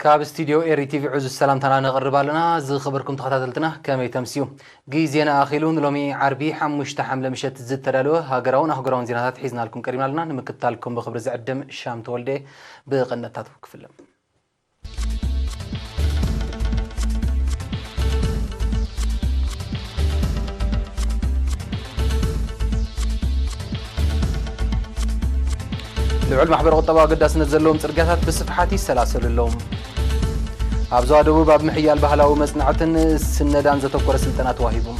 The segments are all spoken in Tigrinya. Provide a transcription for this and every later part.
كاب استديو إيري تي في عز السلام تنا نقرب لنا زي خبركم تخاطلتنا كما يتمسيو جيزينا آخيلون لومي عربي حمش تحمل مشت زد تلالو هاجرون زينات حيزنا لكم كريم لنا نمكتالكم بخبر زعدم شام تولدي بقنة تطبق فيلم لعل محبر قطبا قداس نزلهم ترقاتات بصفحاتي السلاسل اللوم أبزوا دبو باب محيال بحلاو مصنعتن سندان زتوكر سلطنات واهبهم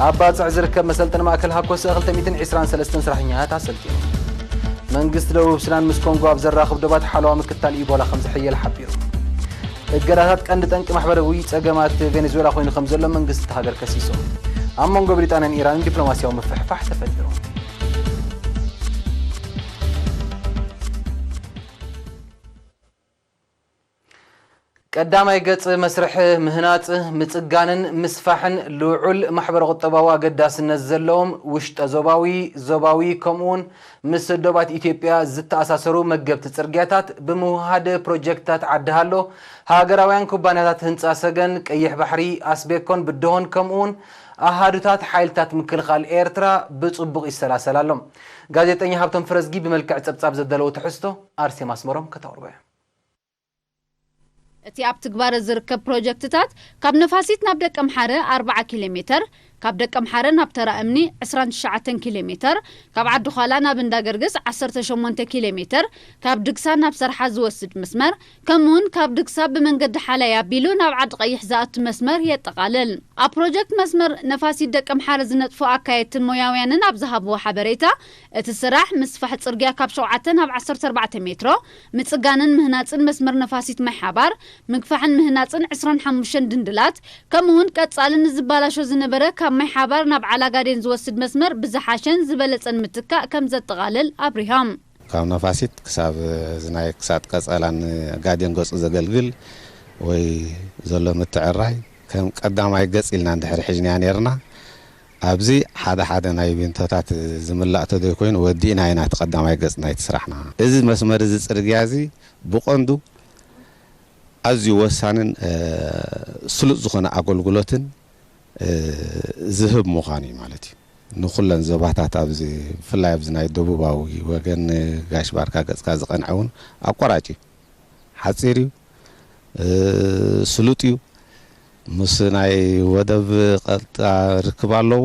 أبات عزركب مسلطن ماكل هاكوس أغلتميتن عسران سلستن سرحنيات عسلتين منقست لو بسنان مسكونغو أبزر راخب دبات حلوة مكتال إيبولا 5 حيال حبيرو الجراتات كانت أنك محبروي تجمعات فنزويلا خوين 5 لما منقست هاجر كسيسو أمونغو بريطانيا إيران دبلوماسيا ومفحفح تفجروا قدامي قص مسرح مهنات مصقانن مسفحن لوعل محبر قطباوا قداس نزلهم وشط زوباوي كمون مسدوبات ኢትዮጵያ ዝተአሳሰሩ መገብት ጽርግያታት በመዋሃደ ፕሮጀክታት አድሃሎ ሃገራውያን ኩባንያታት ህንጻ ሰገን ቀይሕ ባሕሪ አስቤኮን ብደሆን ከመውን አሃዱታት ኃይልታት ምክልኻል ኤርትራ በጽቡቅ ይሰላሰላሎም ጋዜጠኛ ሀብቶም ፍረዝጊ በመልክዕ ጸብጻብ ዘደለው ተሕስቶ አርሴ ማስመሮም ከተወርበ እቲ ኣብ ትግባር ዝርከብ ፕሮጀክትታት ካብ ነፋሲት ናብ ደቀ ምሓረ 40 ኪሎሜትር ካብ ደቀ ምሓረ ናብ ተራ እምኒ 29 ኪሎሜትር ካብ ዓዲ ኋላ ናብ እንዳገርግስ 18 ኪሎሜትር ካብ ድግሳ ናብ ሰርሓ ዝወስድ መስመር ከምኡን ካብ ድግሳ ብመንገዲ ሓላይ ኣቢሉ ናብ ዓዲ ቀይሕ ዝኣቱ መስመር የጠቃልል ኣብ ፕሮጀክት መስመር ነፋሲት ደቀ ምሓረ ዝነጥፉ ኣካየትን ሞያውያንን ኣብ ዝሃብዎ ሓበሬታ እቲ ስራሕ ምስፋሕ ጽርግያ ካብ 7 ናብ 14 ሜትሮ ምጽጋንን ምህናጽን መስመር ነፋሲት ማሕባር ምግፋሕን ምህናጽን 25 ድንድላት ከምኡን ቀጻልን ዝባላሾ ዝነበረ ካብ ማሕባር ናብ ዓላጋዴን ዝወስድ መስመር ብዝሓሸን ዝበለጸን ምትካ ከም ዘጠቃልል ኣብሪሃም ካብ ነፋሲት ክሳብ ዝናይ ክሳት ቀጻላን ጋዴን ገጽ ዘገልግል ወይ ዘሎ ምትዕራይ ከም ቀዳማይ ገጽ ኢልና እንድሕር ሕጅንያ ነርና ኣብዚ ሓደ ናይ ቤንቶታት ዝምላእቶ ደይ ኮይኑ ወዲና ኢና ተቀዳማይ ገጽ ናይ ተስራሕና እዚ መስመር እዚ ጽርግያ እዚ ብቆንዱ ኣዝዩ ወሳንን ስሉጥ ዝኾነ ኣገልግሎትን ዝህብ ምዃኑ ማለት እዩ ንኹለን ዘባታት ኣብዚ ፍላይ ኣብዚ ናይ ደቡባዊ ወገን ጋሽ ባርካ ገጽካ ዝቐንዐውን ኣቋራጭ ሓጺር እዩ ስሉጥ እዩ ምስ ናይ ወደብ ቀልጣ ርክብ ኣለዎ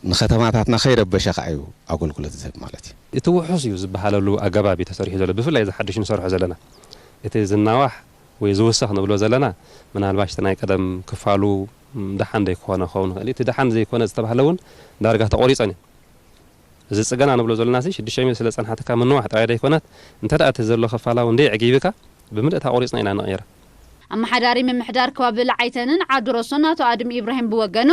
ንኸተማታትና ኸይረበሸ እዩ ኣገልግሎት ዝህብ ማለት እዩ እቲ ውሑስ እዩ ዝበሃለሉ ኣገባብ ተሰሪሑ ዘሎ ብፍላይ ዝሓድሽ ንሰርሖ ዘለና እቲ ዝናዋሕ ወይ ዝውስኽ ንብሎ ዘለና ምናልባሽ ተናይ ቀደም ክፋሉ ደሓን ደይኮነ ኸውን ኸሊ እቲ ደሓን ዘይኮነ ዝተባሃለውን ዳርጋ ተቆሪፀን እዚ ጽገና ንብሎ ዘለና 600 ስለ ጸንሓትካ ምንዋሕ ጣይ ደይኮነት እንተዳ እቲ ዘሎ ክፋላው እንደ ዕጊብካ ብምልእ ተቆሪፅና ኢና ንቕየራ ኣማሓዳሪ ምምሕዳር ከባቢ ለዓይተንን ዓድሮሶን ኣቶ ኣድም ኢብራሂም ብወገኑ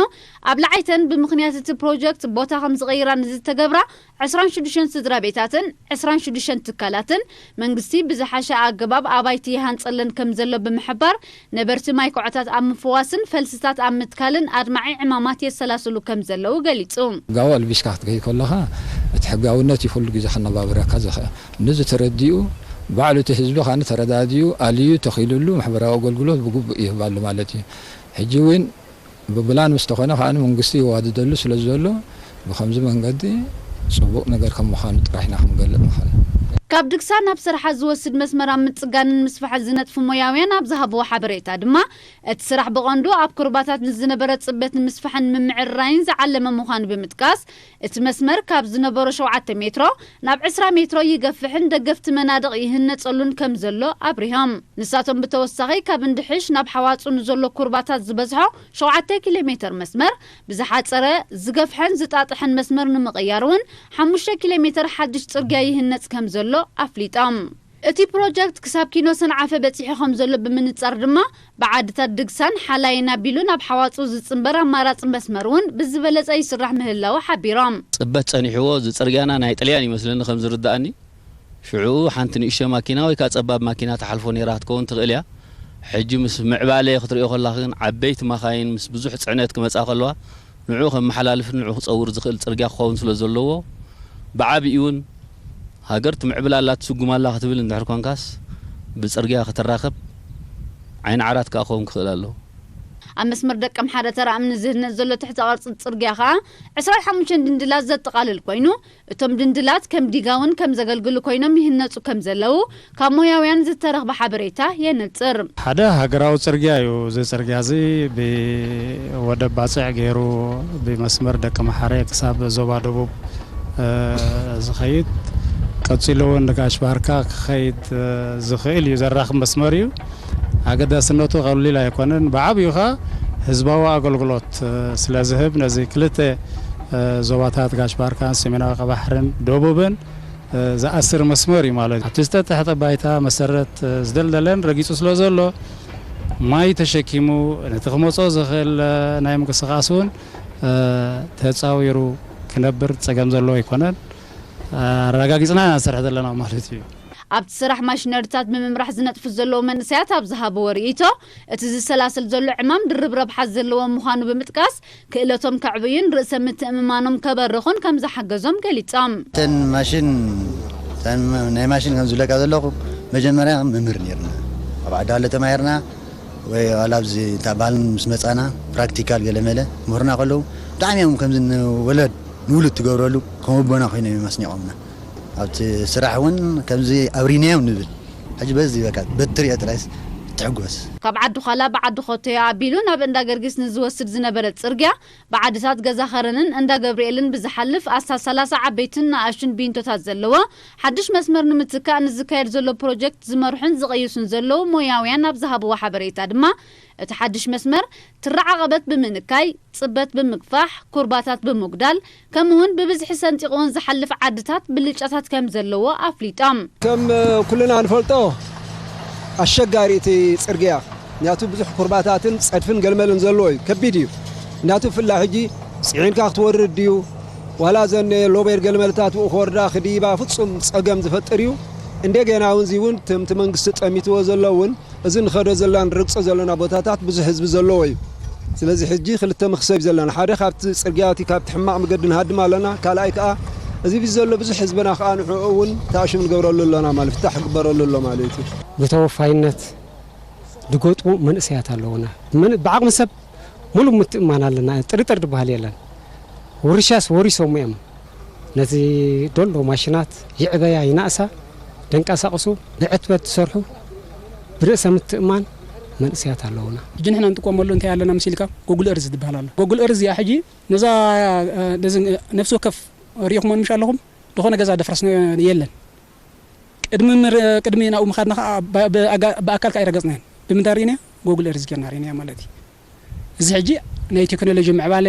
ኣብ ለዓይተን ብምኽንያት እቲ ፕሮጀክት ቦታ ከም ዝቀይራን ዝተገብራ 26 ስድራ ቤታትን 26 ትካላትን መንግስቲ ብዝሓሸ ኣገባብ ኣባይቲ ይሃንጸለን ከም ዘሎ ብምሕባር ነበርቲ ማይ ኩዕታት ኣብ ምፍዋስን ፈልስታት ኣብ ምትካልን ኣድማዒ ዕማማት የሰላስሉ ከም ዘለው ገሊጹ ጋዋል ቢስካ ክትገይ ከለኻ እቲ ሕጋውነት ይፈሉ ግዜ ከነባብረካ ዝኽእል ንዚ ተረዲኡ بعلو تحزب خانة ترداديو عليو تخيلولو محبراء أقول بقول يهبالو مالتي حجوين ببلان مستخانة خانة منقصي واددلو سلزولو بخمسة من قدي صبوق نقر كم مخانة راحنا خم قلب مخانة ካብ ድግሳ ናብ ስራሕ ዝወስድ መስመር ምጽጋንን ምስፋሕ ዝነጥፉ ሞያውያን ኣብ ዝሃብዎ ሓበሬታ ድማ እቲ ስራሕ ብቐንዱ ኣብ ኩርባታት ዝነበረ ጽበት ምስፋሕን ምምዕራይን ዝዓለመ ምዃኑ ብምጥቃስ እቲ መስመር ካብ ዝነበረ 7 ሜትሮ ናብ 20 ሜትሮ ይገፍሕን ደገፍቲ መናድቕ ይህነጸሉን ከም ዘሎ ኣብሪሃም ንሳቶም ብተወሳኺ ካብ እንድሕሽ ናብ ሓዋጹን ዘሎ ኩርባታት ዝበዝሖ 7 ኪሎሜትር መስመር ብዝሓጸረ ዝገፍሕን ዝጣጥሕን መስመር ንምቕያር እውን 5 ኪሎሜትር ሓድሽ ጽርግያ ይህነጽ ከም ዘሎ أفليتام እቲ ፕሮጀክት ክሳብ ኪኖ ሰንዓፈ በፂሕኹም ዘሎ ብምንጻር ድማ ብዓድታት ድግሳን ሓላይና ቢሉ ናብ ሓዋፁ ዝጽንበር ኣማራጺ መስመር እውን ብዝበለጸ ይስራሕ ምህላው ሓቢሮም ጽበት ጸኒሕዎ ዝጽርግያና ናይ ጣልያን ይመስለኒ ከም ዝርዳእኒ ሽዑ ሓንቲ ንእሽቶ ማኪና ወይ ካ ጸባብ ማኪና ተሓልፎ ነይራ ትከውን ትኽእል እያ ሕጂ ምስ ምዕባለ ክትሪኦ ከላኽን ዓበይቲ መኻይን ምስ ብዙሕ ጽዕነት ክመጻ ከለዋ ንዑ ከም መሓላልፍ ንዑ ክጸውር ዝኽእል ጽርግያ ክኸውን ስለ ዘለዎ ብዓብይ እውን ሃገር ትምዕብላላ ትስጉማላ ክትብል እንድሕር ኮንካስ ብጽርግያ ክትራኸብ ዓይን ዓራት ክኸውን ክኽእል ኣለዎ ኣብ መስመር ደቀ ምሓረ ተራእምኒ ዝህነት ዘሎ ትሕቲ ቅርፂ ጽርግያ ከዓ 25 ድንድላት ዘጠቃልል ኮይኑ እቶም ድንድላት ከም ዲጋውን ከም ዘገልግሉ ኮይኖም ይህነጹ ከም ዘለው ካብ ሞያውያን ዝተረኽበ ሓበሬታ የንጽር ሓደ ሃገራዊ ጽርግያ እዩ ጽርግያ እዚ ብወደ ባጽዕ ገይሩ ብመስመር ደቀ ምሓረ ክሳብ ዞባ ደቡብ ዝኸይድ ቀጽሎ ወንድጋሽ ባርካ ክኸይድ ዝኽእል እዩ ዘራኽብ መስመር እዩ ኣገዳስነቱ ቀሊል ኣይኮነን ብዓብዩኻ ህዝባዊ ኣገልግሎት ስለዝህብ ነዚ ክልተ ዞባታት ጋሽ ባርካን ሰሜናዊ ቀባሕርን ደቡብን ዝኣስር መስመር እዩ ማለት እቲ ዝተተሕተ ባይታ መሰረት ዝደልደለን ረጊጹ ስለ ዘሎ ማይ ተሸኪሙ ነቲ ክመጾ ዝኽእል ናይ ምንቅስቓስ እውን ተፃዊሩ ክነብር ፀገም ዘለዎ ኣይኮነን ኣረጋጊፅና ንሰርሕ ዘለና ማለት እዩ ኣብቲ ስራሕ ማሽነሪታት ብምምራሕ ዝነጥፉ ዘለዉ መንእሰያት ኣብ ዝሃብዎ ርእይቶ እቲ ዝሰላሰል ዘሎ ዕማም ድርብ ረብሓት ዘለዎም ምዃኑ ብምጥቃስ ክእለቶም ከዕብዩን ርእሰ ምትእምማኖም ከበርኹን ከም ዝሓገዞም ገሊፆም ተን ማሽን ናይ ማሽን ከም ዝለቃ ዘለኹ መጀመርያ መምህር ነርና ኣብ ዓዳለ ተማሂርና ወይ ኣላብዚ ታባል ምስ መጻና ፕራክቲካል ገለመለ ምሁርና ከለዉ ብጣዕሚ እዮም ከም ወለድ ንውሉድ ትገብረሉ ከምቦና ኮይኖም ይመስኒቖምና ኣብቲ ስራሕ እውን ከምዚ ኣብሪናዮም ንብል ሕጂ በዚ በቃ በትሪኦ ጥራይስ ትሕጎስ ካብ ዓዲ ኋላ ብዓዲ ኾተዮ ኣቢሉ ናብ እንዳ ገርጊስ ንዝወስድ ዝነበረ ጽርግያ ብዓድታት ገዛ ኸረንን እንዳ ገብርኤልን ብዝሓልፍ ኣሳ 30 ዓበይትን ንኣሽቱን ቢንቶታት ዘለዎ ሓድሽ መስመር ንምትካእ ንዝካየድ ዘሎ ፕሮጀክት ዝመርሑን ዝቐይሱን ዘለዉ ሞያውያን ኣብ ዝሃብዎ ሓበሬታ ድማ እቲ ሓድሽ መስመር ትረዓቐበት ብምንካይ ጽበት ብምግፋሕ ኩርባታት ብምጉዳል ከምኡውን ብብዝሒ ሰንጢቑን ዝሓልፍ ዓድታት ብልጫታት ከም ዘለዎ ኣፍሊጦም ከም ኩልና ንፈልጦ ኣሸጋሪ እቲ ጽርግያ ናቱ ብዙሕ ኩርባታትን ጸድፍን ገልመልን ዘለዎ እዩ ከቢድ እዩ ናቱ ፍላ ሕጂ ጽዒንካ ክትወርድ ድዩ ዋላ ዘን ሎቤር ገልመልታት ክወርዳ ክዲባ ፍጹም ጸገም ዝፈጥር እዩ እንደገና እውን ዚውን ትምቲ መንግስቲ ጠሚትዎ ዘለውን እዚ ንኸዶ ዘላን ርግጾ ዘለና ቦታታት ብዙሕ ህዝቢ ዘለዎ እዩ ስለዚ ሕጂ ክልተ መክሰብ ዘለና ሓደ ካብቲ ጽርግያቲ ካብቲ ሕማቕ መገዲ ንሃድም ኣለና ካልኣይ ከዓ እዚ ብዘሎ ብዙሕ ህዝብና ከዓ ንሕኡ እውን ተኣሽም ንገብረሉ ኣለና ማለት ፍታሕ ክግበረሉ ኣሎ ማለት እዩ ብተወፋይነት ዝገጥሙ መንእሰያት ኣለውና ብዓቕሚ ሰብ ሙሉእ ምትእምማን ኣለና ጥርጥር ዝበሃል የለን ወሪሻስ ወሪሶም እዮም ነዚ ደሎ ማሽናት ይዕበያ ይናእሳ ደንቀሳቕሱ ንዕትበት ዝሰርሑ ብርእሰ ምትእምማን መንእሰያት ኣለውና ሕጂ ንሕና ንጥቀመሉ እንታይ ኣለና መሲልካ ጎግል እርዝ ዝበሃል ኣሎ ጎግል እርዝ እያ ሕጂ ነዛ ነፍሲ ወከፍ ሪእኹም ምሽ ኣለኹም ዝኾነ ገዛ ደፍረስና የለን ቅድሚ ናብኡ ምኻድና ብኣካል ከዓ ይረገፅና ብምንታይ ርኢና ጎግል እርዝ ጌርና ርኢና ማለት እዩ እዚ ሕጂ ናይ ቴክኖሎጂ ምዕባለ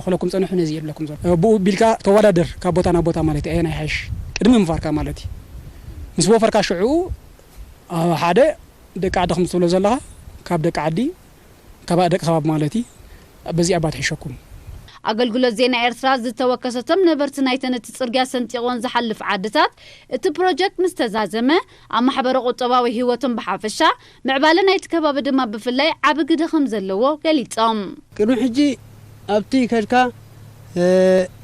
ክለኩም ፀንሑ ነዚ የብለኩም ዘሎ ብኡ ቢልካ ተወዳደር ካብ ቦታ ናብ ቦታ ማለት እዩ ናይ ሓይሽ ቅድሚ ምፋርካ ማለት እዩ ምስ ወፈርካ ሽዑ ሓደ ደቂ ዓዲ ከም ትብሎ ዘለኻ ካብ ደቂ ዓዲ ካብ ደቂ ከባቢ ማለት እዩ በዚ ኣባት ሕሸኩም ኣገልግሎት ዜና ኤርትራ ዝተወከሰቶም ነበርቲ ናይተን እቲ ጽርግያ ሰንጢቖን ዝሓልፍ ዓድታት እቲ ፕሮጀክት ምስ ተዛዘመ ኣብ ማሕበረ ቁጠባዊ ህይወቶም ብሓፈሻ ምዕባለ ናይቲ ከባቢ ድማ ብፍላይ ዓብ ግደ ከም ዘለዎ ገሊፆም ቅድሚ ሕጂ ኣብቲ ከድካ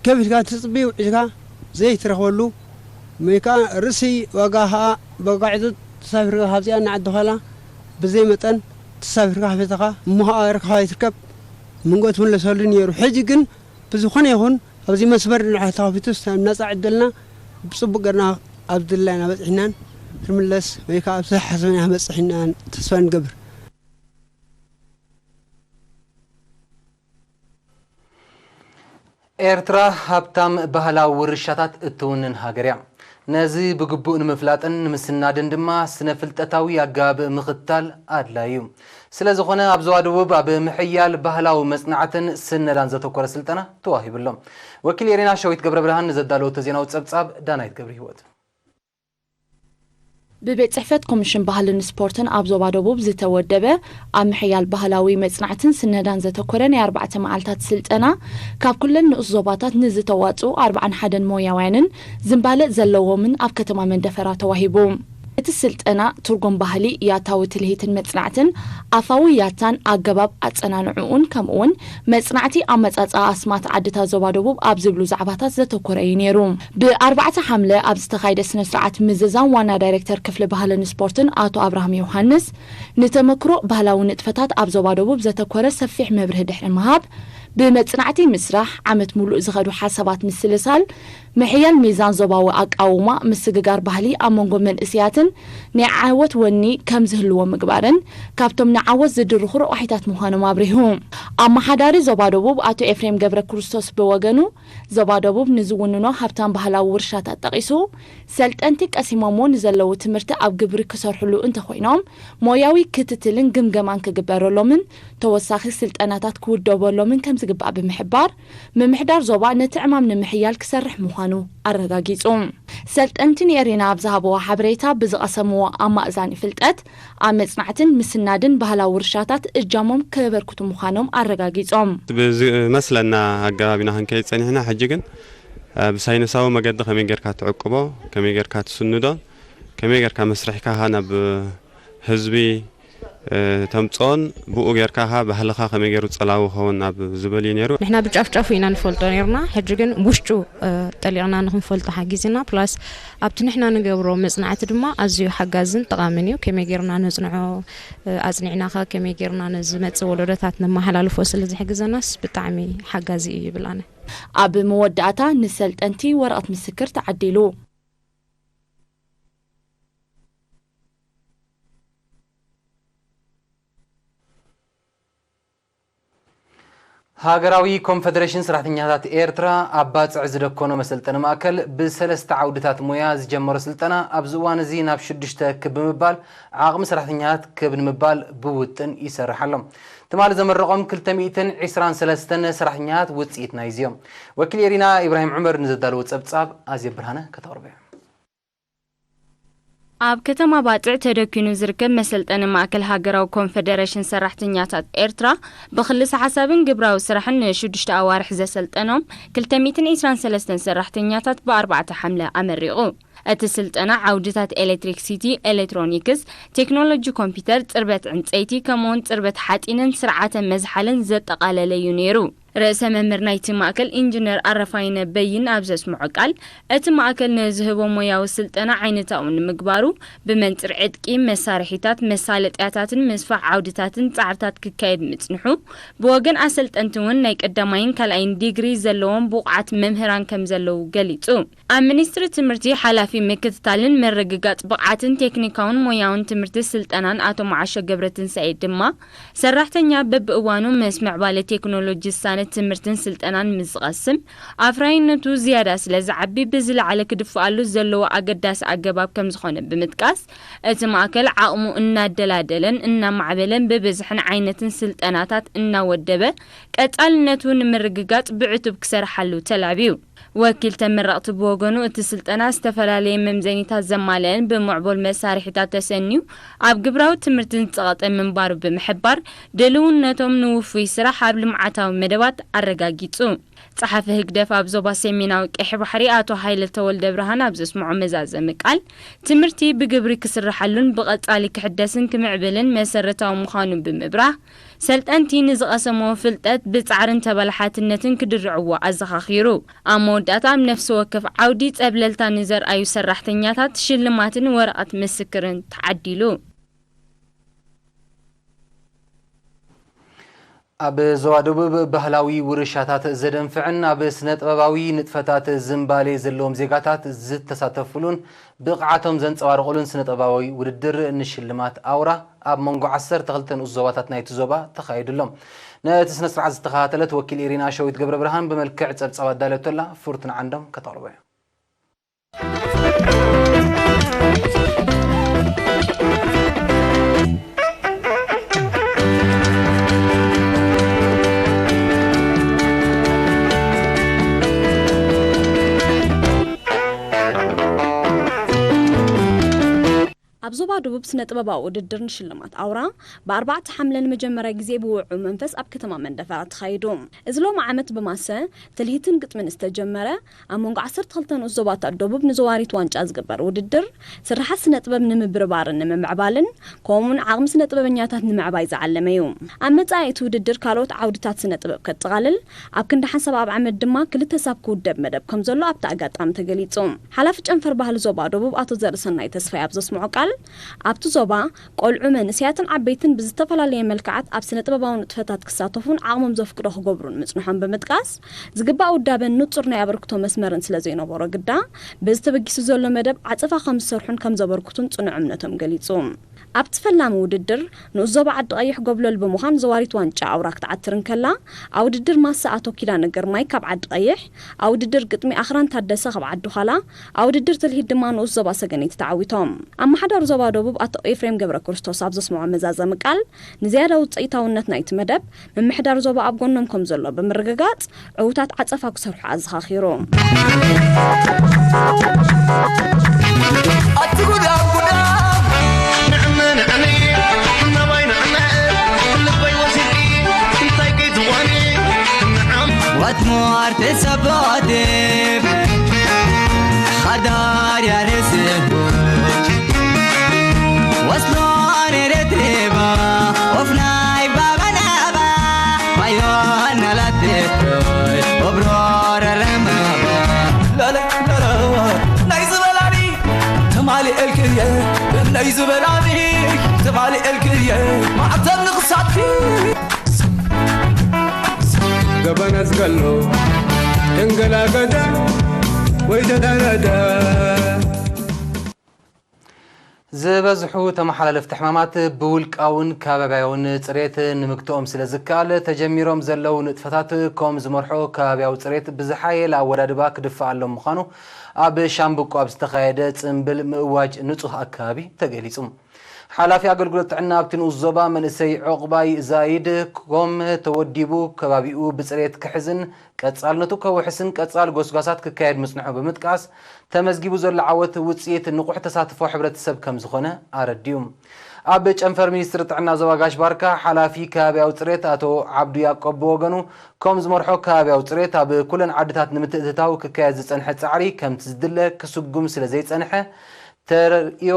ከቢድካ ትጽቢ ውዒካ ዘይትረኽበሉ መይካ ርእሲ ዋጋኻ በጋዒቱ ተሳፊርካ ካብዚኣ ንዓዲ ኋላ ብዘይ መጠን ተሳፊርካ ሓፌትኻ እሞኻ ረክባ ይትርከብ መንጎ ትምለሰሉ ነይሩ ሕጂ ግን ብዝኾነ ይኹን ኣብዚ መስመር ንዓዲ ተኸፊቱ ነፃ ዕድልና ብፅቡቅ ገርና ኣብ ድላይና በፂሕናን ክንምለስ ወይ ከዓ ኣብ ሓሰብና በፂሕና ተስፋ ንገብር ኤርትራ ሃብታም ባህላዊ ውርሻታት እትውንን ሃገር እያ ነዚ ብግቡእ ንምፍላጥን ንምስናድን ድማ ስነ ፍልጠታዊ ኣገባብ ምኽታል ኣድላዩ ስለዝኾነ ኣብ ዞባ ደቡብ ኣብ ምሕያል ባህላዊ መጽናዕትን ስነዳን ዘተኮረ ስልጠና ተዋሂብሎም ወኪል የሪና ሸዊት ገብረ ብርሃን ዘዳለወ ዜናው ጸብጻብ ዳናይት ገብረ ህይወት ببيت صحفت كوميشن ባህልን ስፖርትን ኣብ ዞባ ደቡብ ዝተወደበ ኣብ ምሕያል ባህላዊ መጽናዕትን ስነዳን ዘተኮረን የ4 መዓልታት ስልጠና ካብ ኩለን ንኡስ ዞባታት ንዝተዋጹ 41 ሞያውያንን ዝምባለ ዘለዎምን ኣብ ከተማ መንደፈራ ተዋሂቡ እቲ ስልጠና ትርጉም ባህሊ ያታዊ ትልሂትን መጽናዕትን ኣፋዊ ያታን ኣገባብ ኣጸናንዑን ከምኡውን መጽናዕቲ ኣመጻጻ ኣስማት ዓድታ ዞባ ደቡብ ኣብ ዝብሉ ዛዕባታት ዘተኮረ እዩ ነይሩ ብ4 ሐምለ ኣብ ዝተኻይደ ስነ ስርዓት ምዝዛም ዋና ዳይሬክተር ክፍሊ ባህልን ስፖርትን አቶ አብርሃም ዮሐንስ ንተመክሮ ባህላዊ ንጥፈታት ኣብ ዞባ ደቡብ ዘተኮረ ሰፊሕ መብርህ ድሕሪ መሃብ بمصنعتي مسرح عمت ملؤ زغدو حسابات مسلسال محيال ميزان زوباو أقاوما مسجار بحلي أمونغو من إسياتن نعاوت وني كم زهلو مقبارن كابتم نعاوت زدر خور وحيتات مهانو مابريهم أما حداري زوبادوبوب أتو إفريم جبر كروستوس بوغنو زوبادوبوب نزوننو هفتان بحلاو ورشات تقيسو سلت أنتك أسيمامو نزلو تمرت أب جبر كسر حلو انت خوينام موياوي كتتلن جمجمان كجبارو لومن توساخي سلت أناتات كود دوبو لومن كم زقبع بمحبار ممحدار زوبا نتعمام نمحيال كسرح مخانو الرقاقيتهم سلت أنتني أرينا بزهبوا حبريتا بزقسموا أما أزاني فلتقت عمت نعتن مسنادن بهلا ورشاتات إجامهم كبركتو مخانهم الرقاقيتهم مثلنا أقابنا هنكيت سنة هنا حجيجن بساينساو مقد خميجر كات عقبة خميجر كات سندان خميجر كمسرح كهانا بحزبي تمصون بو غيركها بحلخا خميجر صلاو هون اب زبلي نيرو نحنا بجافجافينا نفولتو نيرنا حجيجن وشچو طليرنا نفولتو حاجزنا بلاس ابت نحنا نغبرو مصنعت دما ازيو حاجازن طقامنيو كميجرنا نصنعو ازنعناخا كميجرنا نزمت ولودات نمحلالفو سلازي حاجزناس بطعمي حاجازي يبلانا اب مودعتا نسلت انتي ورقه مسكر تعديلو هاجراوي كونفدريشن سرحتنيات إيرترا أبات عزدكونو مسلطنا ماكل بسلست عودتات موياز جمر سلطنا أبزوان زين بشدشتا كبمبال عاقم سرحتنيات كبمبال بوتن يسرح لهم تمال زمن رقم كل تميتن عسران سلستن سرحتنيات وتسيتنا يزيوم وكل يرينا إبراهيم عمر نزدال وتسبتصاب أزيب برهانة كتوربي ኣብ ከተማ ባጥዕ ተደኪኑ ዝርከብ መሰልጠኒ ማእከል ሃገራዊ ኮንፌደሬሽን ሰራሕተኛታት ኤርትራ ብክልስ ሓሳብን ግብራዊ ስራሕን ን6 ኣዋርሕ ዘሰልጠኖም 223 ሰራሕተኛታት ብ4 ሐምለ ኣመሪቑ እቲ ስልጠና ዓውድታት ኤሌክትሪክሲቲ ኤሌክትሮኒክስ ቴክኖሎጂ ኮምፒውተር ጽርበት ዕንጨይቲ ከምኡውን ጽርበት ሓጢንን ስርዓተ መዝሓልን ዘጠቃለለ እዩ ነይሩ رئيس ممر نايتي ماكل انجينير عرفاين بين ابزس معقال ات ماكل نزهبو موياو سلطنا عينتاون مغبارو بمنطر عدقي مسارحيتات مسالطياتاتن مسفع عودتاتن صعرتات ككايد مصنحو بوغن اسلطنتون ناي قدماين كالاين ديغري زلوم بوقعت ممهران كم زلو غليصو ام منستر تمرتي حلافي مكتتالن مرغغات بقعتن تكنيكاون موياون تمرتي سلطنان اتو معشه جبرتن سعيد دما سراحتنيا ببوانو مسمع باله تكنولوجي تمرتن سلطنان مزقسم افراينتو زياده سلازعبي بزل على كدفالو زلو اقداس اقباب كم زخونه بمتقاس اتماكل عقمو ان دلادلن ان معبلن ببزحن عينتن سلطناتات ان ودبه قطالنتو نمرغغات بعتب كسرحلو تلابيو وكيل تمرقت بوغنو اتسلطنا استفلالي ممزنيتات زمالين بمعبول مسارحيتات تسنيو اب جبراو تمرتن صقط منبار بمحبار دلونتهم نوفي سرح حبل معتاو مدبات الرقاقيتو صحفي هكدف ابزوبا سيميناو كحبحري اتو حيل تولد برهان ابزس معمزاز مقال تمرتي بجبري كسرحلون بقطالي كحدسن كمعبلن مسرتاو مخانو بمبراه سلطنتي نزقسمو فلطت بصعرن تبلحاتنتن كدرعوا ازخاخيرو اموداتام نفس وكف عودي صبللتا نزر ايو سراحتنياتات شلماتن ورقات مسكرن تعديلو أب زوادوب بهلاوي ورشاتات زدنفعن أب سنة أباوي نتفتات زنبالي زلوم زيقاتات زد تساتفلون بقعاتهم زنت أوارقلون سنة أباوي وردر نشلمات أورا أب منقو عسر تغلتن أزواتات نايت زوبا تخايد اللهم نتسنة سرعز تخاتلت وكيل إيرينا شويت قبر برهان بملكع تسابت دالتولا فورتنا عندهم كطالبين ኣብ ዞባ ደቡብ ስነ ጥበባዊ ውድድር ንሽልማት ኣውራ ብ4 ሓምለን መጀመርያ ግዜ ብውዑ መንፈስ ኣብ ከተማ መንደፈራ ተኻይዱ እዚ ሎሚ ዓመት ብማሰ ትልሂትን ግጥምን ዝተጀመረ ኣብ መንጎ 12 ንኡስ ዞባታት ደቡብ ንዘዋሪት ዋንጫ ዝግበር ውድድር ስራሓት ስነ ጥበብ ንምብርባርን ንምምዕባልን ከምኡውን ዓቕሚ ስነ ጥበበኛታት ንምዕባይ ዝዓለመ እዩ ኣብ መጻኢ እቲ ውድድር ካልኦት ዓውድታት ስነ ጥበብ ከጠቓልል ኣብ ክንዲ ሓንሳብ ኣብ ዓመት ድማ ክልተ ሳብ ክውደብ መደብ ከም ዘሎ ኣብቲ ኣጋጣሚ ተገሊጹ ሓላፊ ጨንፈር ባህሊ ዞባ ደቡብ ኣቶ ዘርሰናይ ተስፋይ ኣብ ዘስምዖ ቃል ኣብቲ ዞባ ቆልዑ መንእስያትን ዓበይትን ብዝተፈላለየ መልክዓት ኣብ ስነ ጥበባዊ ንጥፈታት ክሳተፉን ዓቕሞም ዘፍቅዶ ክገብሩን ምጽንሖም ብምጥቃስ ዝግባእ ውዳበን ንጹር ናይ ኣበርክቶ መስመርን ስለ ዘይነበሮ ግዳ ብዝተበጊሱ ዘሎ መደብ ዓጸፋ ከም ዝሰርሑን ከም ዘበርክቱን ጽኑዕ እምነቶም ገሊጹ ኣብቲ ፈላሚ ውድድር ንኡስ ዞባ ዓዲ ቀይሕ ጎብለል ብምዃን ዘዋሪት ዋንጫ ኣውራ ክትዓትርን ከላ ኣብ ውድድር ማሳ ኣቶ ኪዳነ ግርማይ ካብ ዓዲ ቀይሕ ኣብ ውድድር ግጥሚ ኣኽራን ታደሰ ካብ ዓዲ ኋላ ኣብ ውድድር ትልሂት ድማ ንኡስ ዞባ ሰገነይቲ ተዓዊቶም ኣመሓዳሪ ዞባ ደቡብ ኣቶ ኤፍሬም ገብረ ክርስቶስ ኣብ ዘስምዖ መዛዘሚ ቃል ንዝያዳ ውፅኢታውነት ናይቲ መደብ ምምሕዳር ዞባ ኣብ ጎኖም ከም ዘሎ ብምርግጋጽ ዕውታት ዓጸፋ ክሰርሑ ኣዘኻኺሩ واتمار تسبادب خدار يا رسبوش وصلون رتربا وفناي بابا نابا مايون لاتفوش وبرور رمبا لا لا لا لا نايز بلاني تمالي الكرية نايز بلاني تمالي الكرية ما عطل نقصاتي قبنا سقلو انقلا قدا ويتدردا ዝበዝሑ ተመሓላለፍቲ ሕማማት ብውልቃውን ከባቢያውን ፅሬት ንምክትኦም ስለ ዝከኣል ተጀሚሮም ዘለው ንጥፈታት ከም ዝመርሖ ከባቢያዊ ፅሬት ብዝሓየለ ኣወዳድባ ክድፋእ ኣሎ ምዃኑ ኣብ ሻምብቆ ኣብ ዝተኻየደ ጽምብል ምእዋጅ ንጹህ ኣከባቢ ተገሊጹ ሓላፊ ኣገልግሎት ጥዕና ኣብቲ ንኡስ ዞባ መንእሰይ ዕቑባይ ዛይድ ከም ተወዲቡ ከባቢኡ ብፅሬት ክሕዝን ቀጻልነቱ ከውሕስን ቀጻል ጎስጓሳት ክካየድ ምጽንሑ ብምጥቃስ ተመዝጊቡ ዘሎ ዓወት ውፅኢት ንቑሕ ተሳትፎ ሕብረተሰብ ከም ዝኾነ ኣረድዩ ኣብ ጨንፈር ሚኒስትሪ ጥዕና ዞባ ጋሽ ባርካ ሓላፊ ከባቢያዊ ፅሬት ኣቶ ዓብዱ ያዕቆብ ብወገኑ ከም ዝመርሖ ከባቢያዊ ፅሬት ኣብ ኩለን ዓድታት ንምትእትታው ክካየድ ዝጸንሐ ጻዕሪ ከምቲ ዝድለ ክስጉም ስለ ዘይጸንሐ ተርእዮ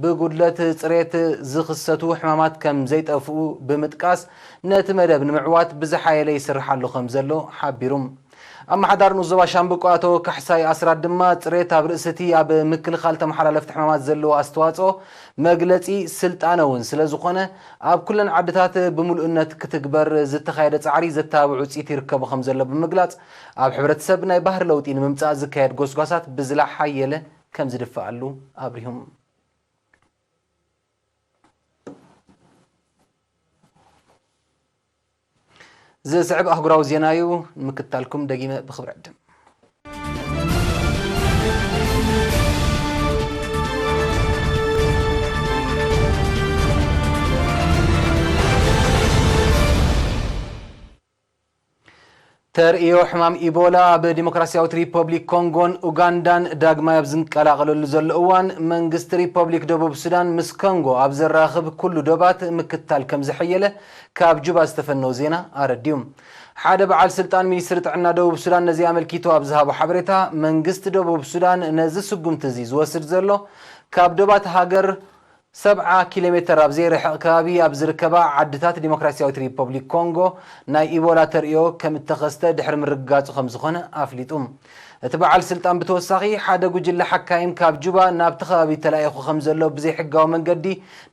ብጉድለት ፅሬት ዝኽሰቱ ሕማማት ከም ዘይጠፍኡ ብምጥቃስ ነቲ መደብ ንምዕዋት ብዝሓየለ ይስርሓሉ ከም ዘሎ ሓቢሩም ኣመሓዳር ንኡስ ዞባ ሻምብቆ ኣቶ ካሕሳይ ኣስራት ድማ ፅሬት ኣብ ርእስቲ ኣብ ምክልኻል ተመሓላለፍቲ ሕማማት ዘለዎ ኣስተዋፅኦ መግለፂ ስልጣነ እውን ስለ ዝኾነ ኣብ ኩለን ዓድታት ብምሉእነት ክትግበር ዝተኻየደ ጻዕሪ ዘተባብዕ ውፅኢት ይርከቡ ከም ዘሎ ብምግላጽ ኣብ ሕብረተሰብ ናይ ባህሪ ለውጢ ንምምጻእ ዝካየድ ጎስጓሳት ብዝለሓየለ كم زدفعلو أبريهم زي صعب أخبراو زينايو مكتالكم دقيمة بخبر عدم ተርእዮ ሕማም ኢቦላ በዲሞክራሲያዊት ሪፐብሊክ ኮንጎን ኡጋንዳን ዳግማ ያብዝንቀላቀለሉ ዘሎ እዋን መንግስቲ ሪፐብሊክ ደቡብ ሱዳን ምስ ኮንጎ ኣብ ዘራኽብ ኩሉ ዶባት ምክትታል ከም ዝሕየለ ካብ ጁባ ዝተፈነው ዜና ኣረድዩም ሓደ በዓል ስልጣን ሚኒስትሪ ጥዕና ደቡብ ሱዳን ነዚ ኣመልኪቱ ኣብ ዝሃቦ ሓበሬታ መንግስቲ ደቡብ ሱዳን ነዚ ስጉምቲ እዚ ዝወስድ ዘሎ ካብ ዶባት ሃገር 7 ኪሎሜትር ኣብ ዘይርሕቕ ከባቢ ኣብ ዝርከባ ዓድታት ዲሞክራሲያዊት ሪፐብሊክ ኮንጎ ናይ ኢቦላ ተርእዮ ከም እተኸስተ ድሕሪ ምርግጋጹ ከም ዝኾነ ኣፍሊጡ እቲ በዓል ስልጣን ብተወሳኺ ሓደ ጉጅለ ሓካይም ካብ ጁባ ናብቲ ከባቢ ተላኢኹ ከም ዘሎ ብዘይሕጋዊ መንገዲ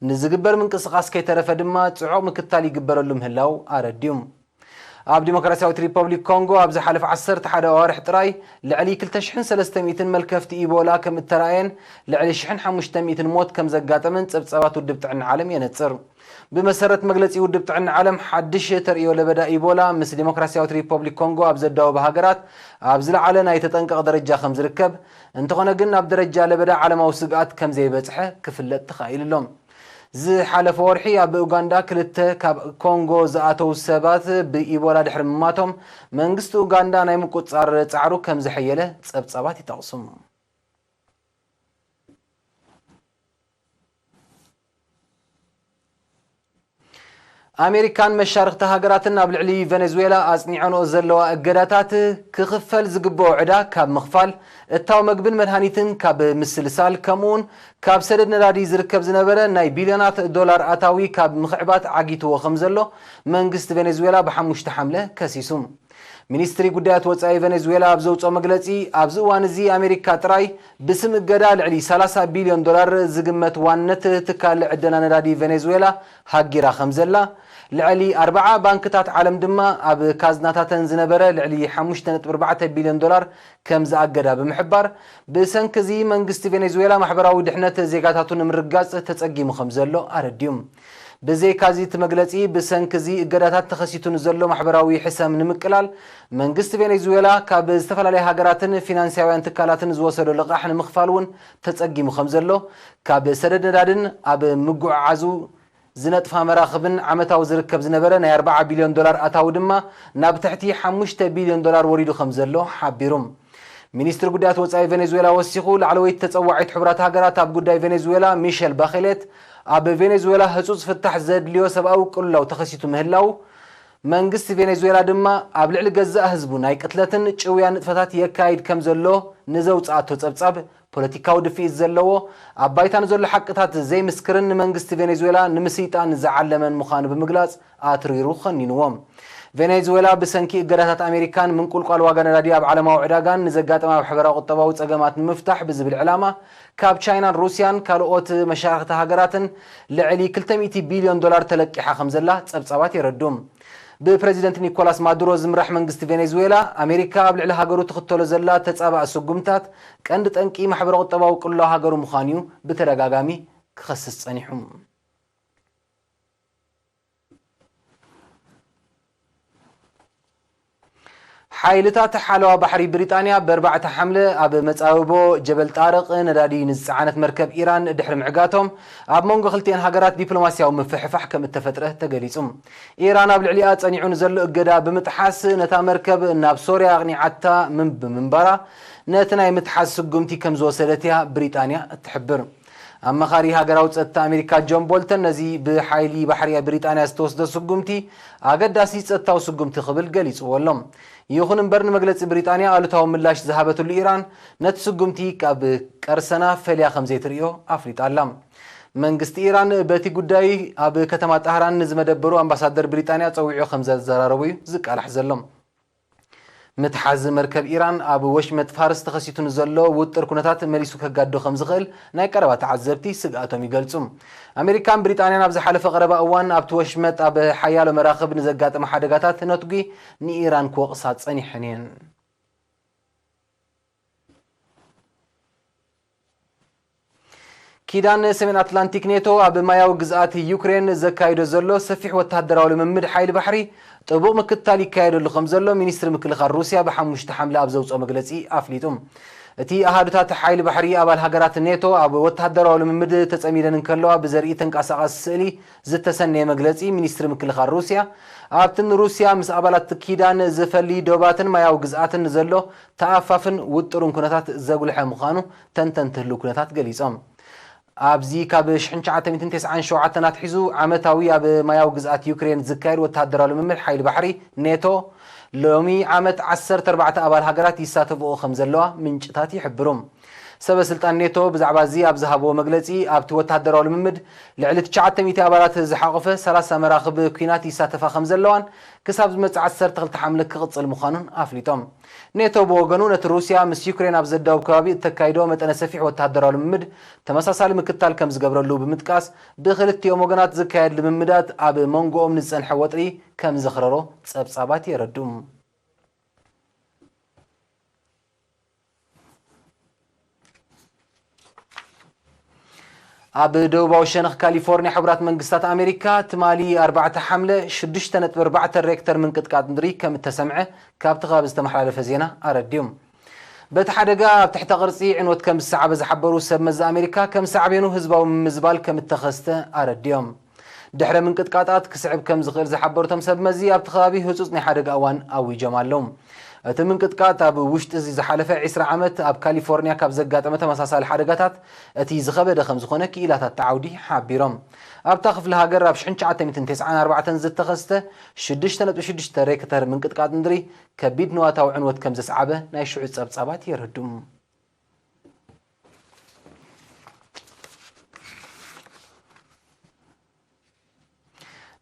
ንዝግበር ምንቅስቓስ ከይተረፈ ድማ ጽዑቕ ምክትታል ይግበረሉ ምህላው ኣረድዩም ኣብ ዲሞክራሲያዊት ሪፐብሊክ ኮንጎ ኣብ ዝሓለፈ 11 ኣዋርሕ ጥራይ ልዕሊ 2300 መልከፍቲ ኢቦላ ከም እተራየን ልዕሊ 1500 ሞት ከም ዘጋጠመን ፀብፀባት ውድብ ጥዕና ዓለም የነፅር ብመሰረት መግለፂ ውድብ ጥዕና ዓለም ሓድሽ ተርእዮ ለበዳ ኢቦላ ምስ ዲሞክራሲያዊት ሪፐብሊክ ኮንጎ ኣብ ዘዳወበ ሃገራት ኣብ ዝለዓለ ናይ ተጠንቀቕ ደረጃ ከም ዝርከብ እንተኾነ ግን ኣብ ደረጃ ለበዳ ዓለማዊ ስግኣት ከም ዘይበፅሐ ክፍለጥ ተኻኢሉሎም ዝሓለፈ ወርሒ ኣብ ኡጋንዳ ክልተ ካብ ኮንጎ ዝኣተው ሰባት ብኢቦላ ድሕሪ ምማቶም መንግስቲ ኡጋንዳ ናይ ምቁፅፃር ፃዕሩ ከም ዝሕየለ ፀብፀባት ይጠቕሱ أمريكان مشاركة هاجراتنا بالعلي فنزويلا أصنعوا زلوا الجداتات كخفل زجبوا عدا كاب مخفال التاو مقبل مرهانيتن كاب مسلسال كمون كاب سدد نرادي زركب زنبرة ناي بليونات دولار أتاوي كاب مخعبات عقيتو وخمزلو منجست فنزويلا بحموش تحمله كسيسوم ሚኒስትሪ ጉዳያት ወጻኢ ቬኔዙዌላ ኣብዘውጾ መግለጺ ኣብዚ እዋን እዚ ኣሜሪካ ጥራይ ብስም እገዳ ልዕሊ 30 ቢልዮን ዶላር ዝግመት ዋነት ትካል ዕደና ነዳዲ ቬኔዙዌላ ሃጊራ ከምዘላ ልዕሊ 40 ባንክታት ዓለም ድማ ኣብ ካዝናታተን ዝነበረ ልዕሊ 5.4 ቢልዮን ዶላር ከም ዝኣገዳ ብምሕባር ብሰንኪ መንግስቲ ቬኔዙዌላ ማሕበራዊ ድሕነት ዜጋታቱ ንምርጋጽ ተጸጊሙ ከምዘሎ ኣረድዮም بزي كازي تمغلصي بسنكزي اجداتات تخسيتون زلو محبراوي حسام نمقلال منغست فنزويلا كاب استفلالي هاغراتن فينانسياويان تكالاتن زوسدو لقاحن مخفالون تصقيمو خمزلو كاب سدد ندادن اب مغعازو زنطفا مراخبن عمتاو زركب زنبره 4 بليون دولار اتاو دما ناب تحتي 5 بليون دولار وريدو خمزلو حبيروم ሚኒስትር ጉዳያት ወጻኢ ቬኔዙዌላ ወሲኹ ላዕለወይት ተጸዋዒት ሕብራት ሃገራት ኣብ ጉዳይ ቬኔዙዌላ ሚሼል ባኺሌት ኣብ ቬኔዙዌላ ህጹጽ ፍታሕ ዘድልዮ ሰብኣዊ ቅልውላው ተኸሲቱ ምህላው መንግስቲ ቬኔዙዌላ ድማ ኣብ ልዕሊ ገዛእ ህዝቡ ናይ ቅትለትን ጭውያን ንጥፈታት የካይድ ከም ዘሎ ንዘውጻእቶ ጸብጻብ ፖለቲካዊ ድፊት ዘለዎ ኣብ ባይታን ዘሎ ሓቅታት ዘይምስክርን መንግስቲ ቬኔዙዌላ ንምስይጣን ዝዓለመን ምዃኑ ብምግላጽ ኣትሪሩ ኸኒንዎም فنزويلا بسنكي اجراتات امريكان من كل قال واغا نادي اب عالماو عداغان نزغاطما بحبراو قطباو صقمات مفتاح بزبل علامه كاب تشاينا روسيان كالوت مشاركه هاجراتن لعلي 200 بليون دولار تلقيحه خمزلا صبصبات يردوم ببريزيدنت نيكولاس مادورو زمرح منغست فنزويلا امريكا بلعل هاجرو تختلو زلا تصابا سغمتات قند طنقي محبراو قطباو كلو هاجرو مخانيو بترغاغامي كخصص صنيحوم حايلتات حلوة بحري بريطانيا بربعة حملة أب متصاوبو جبل طارق ندادي نزعانت مركب إيران دحر معقاتهم أب مونغو خلتين هاجرات دبلوماسيا ومفحفح كم التفترة تقليصهم إيران أب العليات أنيعون زلو إقدا بمتحاس نتا مركب ناب سوريا أغني عتا من بمنبرا نتناي متحاس قمتي كم زوسلتها بريطانيا تحبر أما خاري هاجراوت أتا أمريكا جون بولتن نزي بحايلي بحرية بريطانيا ستوسد سقمتي أقد داسيت أتا وسقمتي قبل قليص ولهم يخون برن مجلس بريطانيا قالوا تهم ملاش ذهبت لإيران نتسقمتي كاب كرسنا فليا 5 ريو أفريت علام منجست إيران باتي قداي أب كتمات أهران نزم دبرو أمباسادر بريطانيا توعيو 5 زراروي زك على حزلهم متحاز مركب إيران أب وشمت فارس تخسيتون زلو وتر كونتات مليسو كقادو 5 خيل ناي قربات عزبتي سقاتهم يقلصم أمريكان بريطانيا نبز حلف قربا أوان أب توشمت أب حيالو مراقب نزقات محادقاتات نتقي ني إيران كوقصات صني حنين كيدان سمين أتلانتيك نيتو أب ماياو قزات يوكرين زكايدو زلو سفيح وتهدراو لممد حيل بحري طبوق مكتالي كايدو لخمزلو مينيستر مكلخار روسيا بحموش تحمل أبزوز أمغلسي أفليتم تي أهادتات حيل بحري أبال هاجرات الناتو أب وتهدراو لممد تسأميدن انكالو بزرئي تنقاساقاس سئلي زتسني مغلسي مينيستر مكلخار روسيا أبتن روسيا مس أبالات كيدان زفلي دوباتن ماياو قزاتن زلو تأفافن وطرون كونتات زاقل حمخانو تنتهلو كونتات قليسام أبزي كابش حنشة 209 شوعتنا تحزو عمتاوي أب ماياو جزءات يوكرين زكاير وتهدر لممل حيل بحري ناتو لومي عمت 14 أبال هاجرات يساتفو 5 لوا من جتاتي حبرهم سبب سلطان ناتو بزعبا زي أبزهابو مجلسي أبتو تهدروا لممد لعلت 900 أبالات زحاقفة 3 مراقب كينات يساتفا 5 لوان كساب زمت 10 تغلت حملة كغطس المخانون أفليتهم ناتو بوغنونة روسيا مس يوكرين أبزداو كوابي تكايدو متأنا سفيح وتهدروا لممد تمساسال مكتال كمز قبرلو بمتكاس بخلت يوموغنات زكايد لممدات أب مونغو أمنزان حوطري كم زخررو تسابسابات يردوم أب دوباو شنخ كاليفورنيا حبرات منقستات أمريكا تمالي 4 حملة 6.4 ريكتر من قطقات ندري كم التسمعة كابتغاب استمحل فزينة أرديوم بتحدقا تحت غرسي عنوت كم الساعة بزحبرو سبمز أمريكا كم ساعة بينو هزباو مزبال كم اتخذته أرديوم دحرة من قطقات كسعب كم زغير زحبرو تم سبمزي أبتخابي هزوزني حدقا أوان أوي جمالهم أتمن قطقات أب وشت زحلفة 20 عامت أب كاليفورنيا كاب زقات متمساسل حركات أتي زخبة خمس خونك إلى التعودي حبيرم أب تخف لها جرب شحن 994 زت تخسته شدش ريكتر من قطقات ندري كبيد نواتا وعنوت كم زسعبه نايشعو صبصابات يردم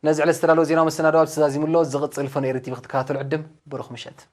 نزع الاسترالو زينا مسنا دواب سازي ملو زغط صلفون ايرتي بختكاتو العدم بروخ مشت